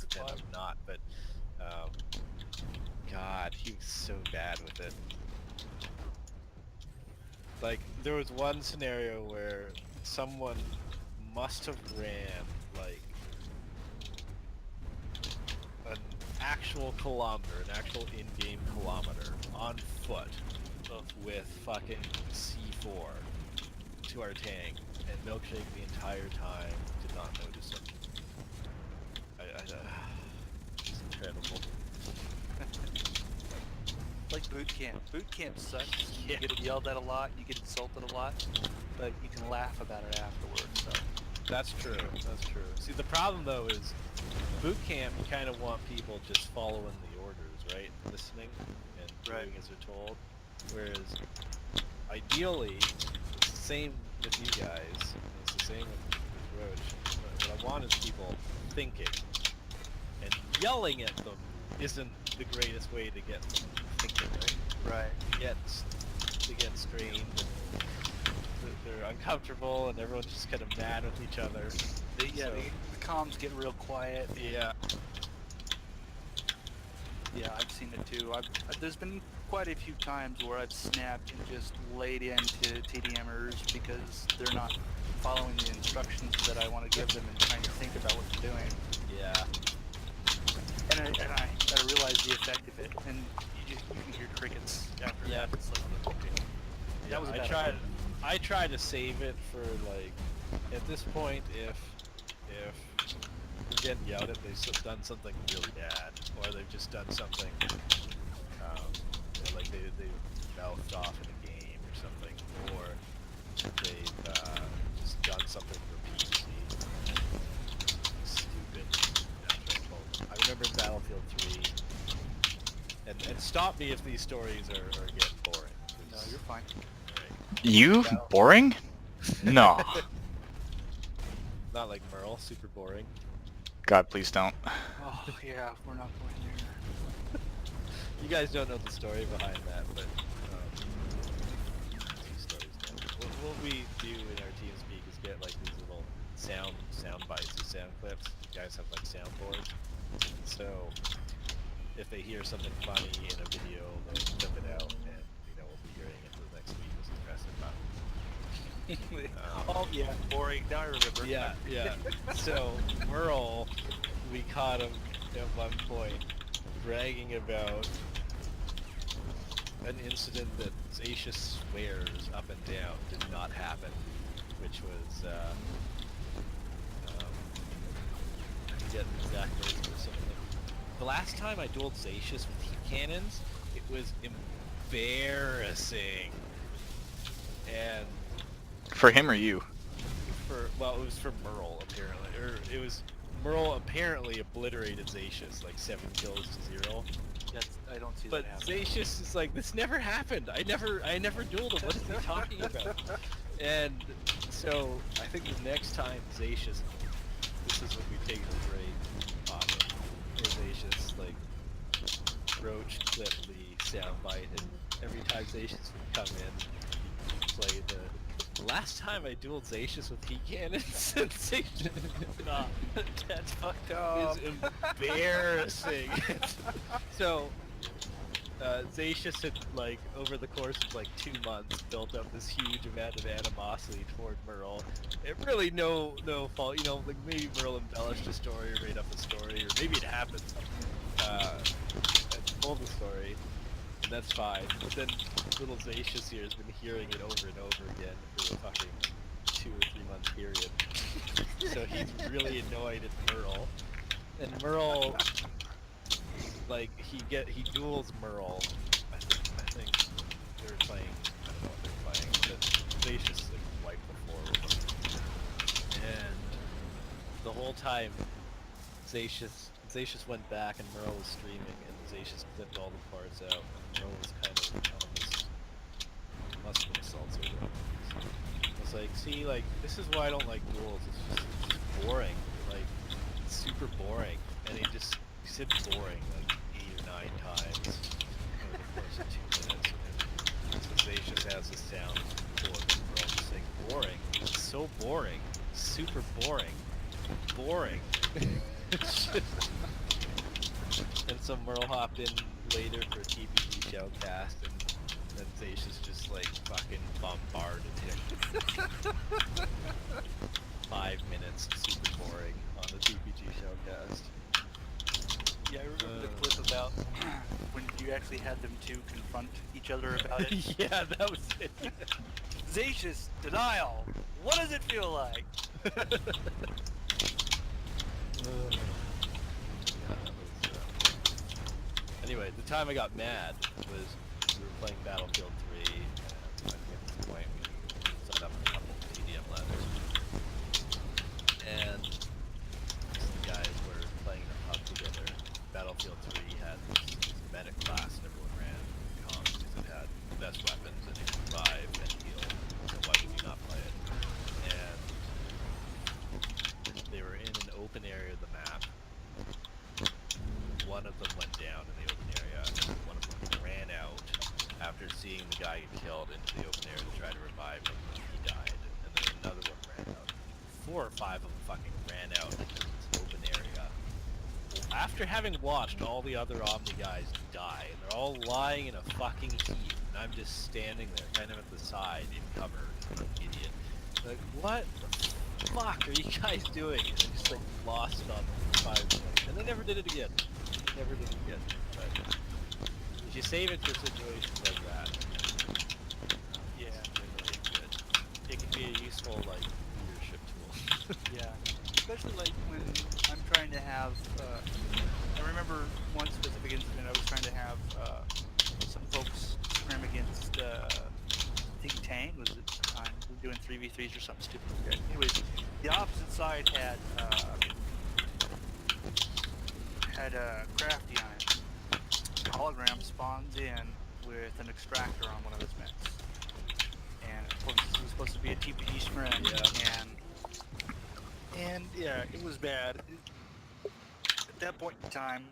pretend I'm not, but um, God, he was so bad with it. Like, there was one scenario where someone must have ran, like, an actual kilometer, an actual in-game kilometer, on foot, with fucking C4 to our tank, and Milkshake the entire time did not notice him. It's incredible. Like boot camp. Boot camp sucks. Yeah. You get yelled at a lot, you get insulted a lot, but you can laugh about it afterwards. So That's true. That's true. See, the problem though is boot camp. You kind of want people just following the orders, right? Listening and doing as they're told. Whereas, ideally, it's the same with you guys. And it's the same with Roach. What I want is people thinking, and yelling at them isn't the greatest way to get them thinking, right? To get strained. They're uncomfortable, and everyone's just kind of mad with each other. the comms get real quiet. Yeah. Yeah, I've seen it too. There's been quite a few times where I've snapped and just laid into TDMers because they're not following the instructions that I want to give them and trying to think about what they're doing. Yeah. And I gotta realize the effect of it, and you can hear crickets after that. It's like, okay, that was a bad idea. I try to save it for, like, at this point, if we're getting yelled at, they've done something really bad, or they've just done something, like they mouthed off in a game or something, or they've just done something repeatedly stupid. I remember in Battlefield 3, and stop me if these stories are getting boring. No, you're fine. You? Boring? No. Not like Merle, super boring. God, please don't. Oh yeah, we're not going there. You guys don't know the story behind that, but these stories don't. What we do in our TeamSpeak is get like these little sound bites, these sound clips. You guys have like soundboards, so if they hear something funny in a video, they'll clip it out, and we'll be hearing it for the next week as the rest of the time. Oh yeah, boring. Now I remember. Yeah. So Merle, we caught him at one point bragging about an incident that Zacius swears up and down did not happen, which was I forget the exact words, but something like, the last time I dueled Zacius with heat cannons, it was embarrassing. And For him or you? it was for Merle apparently, or it was Merle apparently obliterated Zacius like 7 kills to 0. I don't see But that happening. Zacius is like, this never happened. I never dueled him. What is he talking about? And so I think the next time Zacius, this is when we take the break off him, where Zacius like Roach clipped the soundbite, and every time Zacius would come in, play the last time I dueled Zacius with heat cannons, and Zacius, That's fucked up. is embarrassing. So, Zacius had, like, over the course of, like, 2 months, built up this huge amount of animosity toward Merle. It really no fault, like, maybe Merle embellished a story or made up a story, or maybe it happened, and told the story, and that's fine. But then little Zacius here has been hearing it over and over again for a fucking 2 or 3 month period. So he's really annoyed at Merle. And Merle, like, he duels Merle. I think they were playing, I don't know what they're playing, but Zacius like wiped the floor with him. And the whole time Zacius went back and Merle was streaming, and Zacius clipped all the parts out. Merle was kind of on this muscle assaults over him. I was like, see, like, this is why I don't like duels. It's just boring. Like, it's super boring. And he said boring like 8 or 9 times over the course of 2 minutes. And so Zacius has this sound board and Merle just saying boring. It's so boring. Super boring. Boring. It's just so Merle hopped in later for a TPG showcast, and then Zacius just like fucking bombarded him. 5 minutes, super boring on the TPG showcast. Yeah, I remember the clip about when you actually had them two confront each other about it. Yeah, that was it. Zacius, denial. What does it feel like? Yeah, that was, anyway, the time I got mad was we were playing Battlefield 3, and I think at this point we set up a couple of TDM ladders. And some guys were playing in a pub together. Battlefield 3 had this medic class, and everyone ran comms because it had the best weapons and it could revive and heal. So why would you not play it? And they were in an open area of the map. One of them went down in the open area, and one of them ran out after seeing the guy get killed into the open area to try to revive him. He died, and then another one ran out. 4 or 5 of them fucking ran out into this open area. After having watched all the other Omni guys die, and they're all lying in a fucking heap, and I'm just standing there, kind of at the side, in cover, like an idiot. Like, what the fuck are you guys doing? And I just like lost it on them for 5 minutes, and they never did it again. Never did it again. But if you save it for situations like that, Yeah. they're really good. It can be a useful like leadership tool. Yeah. Especially like when I'm trying to have, I remember one specific incident I was trying to have some folks scrim against, I think Tang was at the time. We were doing 3v3s or something stupid like that. Anyways, the opposite side had a crafty on it. The hologram spawns in with an extractor on one of his mechs. And of course this was supposed to be a TPG scrim, Yeah. and yeah, it was bad. At that point in time,